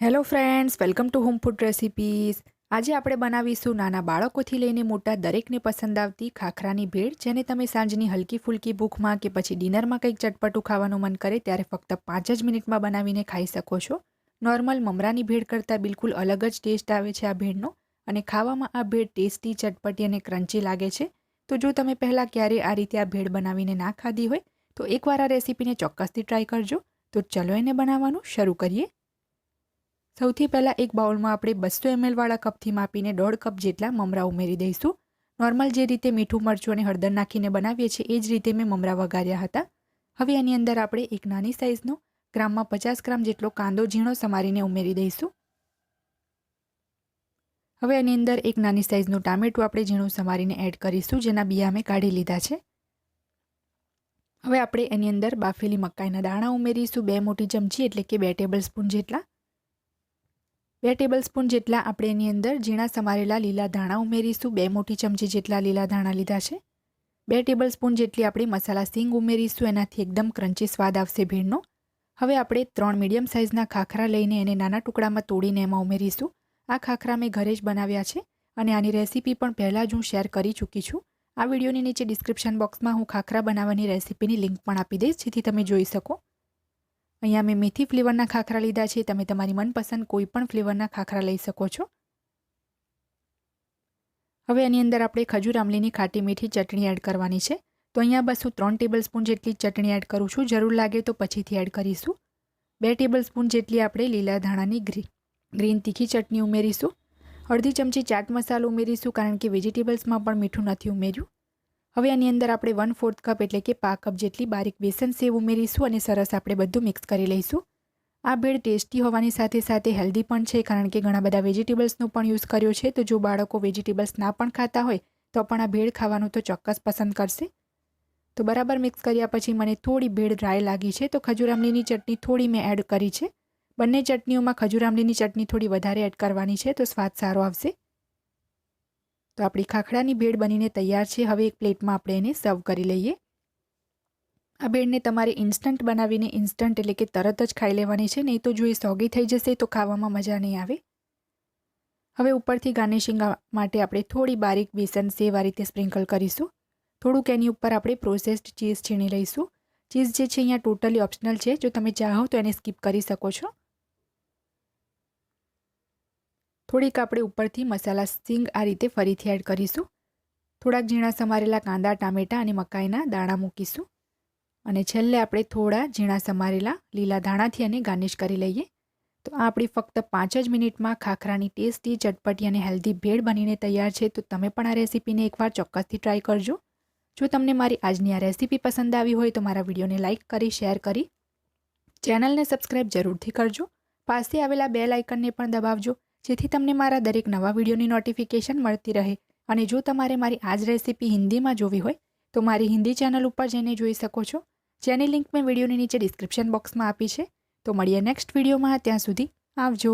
Hello friends, welcome to home food recipes. આજે આપણે બનાવીશું નાના બાળકોથી લઈને મોટા દરેકને પસંદ આવતી ખાખરાની ભેળ, જેને તમે સાંજની હલકી ફૂલકી ભૂખમાં કે પછી ડિનરમાં કંઈક ચટપટું ખાવાનું મન કરે ત્યારે ફક્ત 5 જ મિનિટમાં બનાવીને ખાઈ શકો છો। નોર્મલ મમરાની ભેળ કરતાં બિલકુલ અલગ જ ટેસ્ટ આવે છે આ ભેળનો, અને ખાવામાં આ ભેળ ટેસ્ટી, ચટપટી અને ક્રન્ચી લાગે છે। તો જો તમે પહેલાં ક્યારેય આ રીતે આ ભેળ બનાવીને ના ખાધી હોય તો એકવાર આ રેસીપીને ચોક્કસથી ટ્રાય કરજો। તો ચલો એને બનાવવાનું શરૂ કરીએ। સૌથી પહેલાં એક બાઉલમાં આપણે 200 ml વાળા કપથી માપીને 1.5 કપ જેટલા મમરા ઉમેરી દઈશું। નોર્મલ જે રીતે મીઠું મરચું અને હળદર નાખીને બનાવીએ છીએ એ જ રીતે મેં મમરા વઘાર્યા હતા। હવે એની અંદર આપણે એક નાની સાઇઝનો ગ્રામમાં 50 ગ્રામ જેટલો કાંદો ઝીણો સમારીને ઉમેરી દઈશું। હવે એની અંદર એક નાની સાઇઝનું ટામેટું આપણે ઝીણું સમારીને એડ કરીશું, જેના બિયા મેં કાઢી લીધા છે। હવે આપણે એની અંદર બાફેલી મકાઈના દાણા ઉમેરીશું 2 મોટી ચમચી એટલે કે 2 ટેબલસ્પૂન જેટલા। 2 ટેબલસ્પૂન જેટલા આપણે એની અંદર ઝીણા સમારેલા લીલા ધાણા ઉમેરીશું। 2 મોટી ચમચી જેટલા લીલા ધાણા લીધા છે। 2 ટેબલસ્પૂન જેટલી આપણે મસાલા સિંગ ઉમેરીશું, એનાથી એકદમ ક્રન્ચી સ્વાદ આવશે ભેળનો। હવે આપણે 3 મીડિયમ સાઇઝના ખાખરા લઈને એને નાના ટુકડામાં તોડીને એમાં ઉમેરીશું। આ ખાખરા મેં ઘરે જ બનાવ્યા છે અને આની રેસીપી પણ પહેલાં જ હું શેર કરી ચૂકી છું। આ વિડીયોની નીચે ડિસ્ક્રિપ્શન બોક્સમાં હું ખાખરા બનાવવાની રેસીપીની લિંક પણ આપી દઈશ, જેથી તમે જોઈ શકો। અહીંયા મેં મેથી ફ્લેવરના ખાખરા લીધા છે, તમે તમારી મનપસંદ કોઈ પણ ફ્લેવરના ખાખરા લઈ શકો છો। હવે એની અંદર આપણે ખજૂર આમલીની ખાટી મીઠી ચટણી એડ કરવાની છે। તો અહીંયા બસ હું 3 ટેબલસ્પૂન જેટલી ચટણી એડ કરું છું, જરૂર લાગે તો પછીથી એડ કરીશું। 2 ટેબલસ્પૂન જેટલી આપણે લીલા ધાણાની ગ્રીન તીખી ચટણી ઉમેરીશું। અડધી ચમચી ચાટ મસાલો ઉમેરીશું, કારણ કે વેજીટેબલ્સમાં પણ મીઠું નથી ઉમેર્યું। હવે એની અંદર આપણે 1/4 કપ એટલે કે 1/2 કપ જેટલી બારીક બેસન સેવ ઉમેરીશું અને સરસ આપણે બધું મિક્સ કરી લઈશું। આ ભેળ ટેસ્ટી હોવાની સાથે સાથે હેલ્ધી પણ છે, કારણ કે ઘણા બધા વેજીટેબલ્સનો પણ યુઝ કર્યો છે। તો જો બાળકો વેજીટેબલ્સ ના પણ ખાતા હોય તો પણ આ ભેળ ખાવાનું તો ચોક્કસ પસંદ કરશે। તો બરાબર મિક્સ કર્યા પછી મને થોડી ભેળ ડ્રાય લાગી છે, તો ખજૂર આમલીની ચટણી થોડી મેં એડ કરી છે। બંને ચટણીઓમાં ખજૂર આમલીની ચટણી થોડી વધારે એડ કરવાની છે, તો સ્વાદ સારો આવશે। તો આપણી ખાખરાની ભેળ બનીને તૈયાર છે। હવે એક પ્લેટમાં આપણે એને સર્વ કરી લઈએ। આ ભેળને તમારે ઇન્સ્ટન્ટ બનાવીને ઇન્સ્ટન્ટ એટલે કે તરત જ ખાઈ લેવાની છે, નહીં તો જો એ સોગી થઈ જશે તો ખાવામાં મજા નહીં આવે। હવે ઉપરથી ગાર્નિશિંગ માટે આપણે થોડી બારીક બેસન સેવ આ રીતે સ્પ્રિંકલ કરીશું। થોડુંક એની ઉપર આપણે પ્રોસેસ્ડ ચીઝ છીણી લઈશું। ચીઝ જે છે અહીંયા ટોટલી ઓપ્શનલ છે, જો તમે ચાહો તો એને સ્કીપ કરી શકો છો। થોડીક આપણે ઉપરથી મસાલા સિંગ આ રીતે ફરીથી એડ કરીશું। થોડાક ઝીણા સમારેલા કાંદા, ટામેટાં અને મકાઈના દાણા મૂકીશું, અને છેલ્લે આપણે થોડા ઝીણા સમારેલા લીલા ધાણાથી એને ગાર્નિશ કરી લઈએ। તો આ આપણી ફક્ત 5 જ મિનિટમાં ખાખરાની ટેસ્ટી, ચટપટી અને હેલ્ધી ભેળ બનીને તૈયાર છે। તો તમે પણ આ રેસીપીને એકવાર ચોક્કસથી ટ્રાય કરજો। જો તમને મારી આજની આ રેસીપી પસંદ આવી હોય તો મારા વિડીયોને લાઇક કરી, શેર કરી, ચેનલને સબસ્ક્રાઈબ જરૂરથી કરજો। પાસે આવેલા બેલ આઇકનને પણ દબાવજો, જેથી તમને મારા દરેક નવા વિડીયોની નોટિફિકેશન મળતી રહે। અને જો તમારે મારી આ જ રેસીપી હિન્દીમાં જોવી હોય તો મારી હિન્દી ચેનલ ઉપર જઈને જોઈ શકો છો, જેની લિંક મેં વિડીયોની નીચે ડિસ્ક્રિપ્શન બોક્સમાં આપી છે। તો મળીએ નેક્સ્ટ વિડીયોમાં, ત્યાં સુધી આવજો।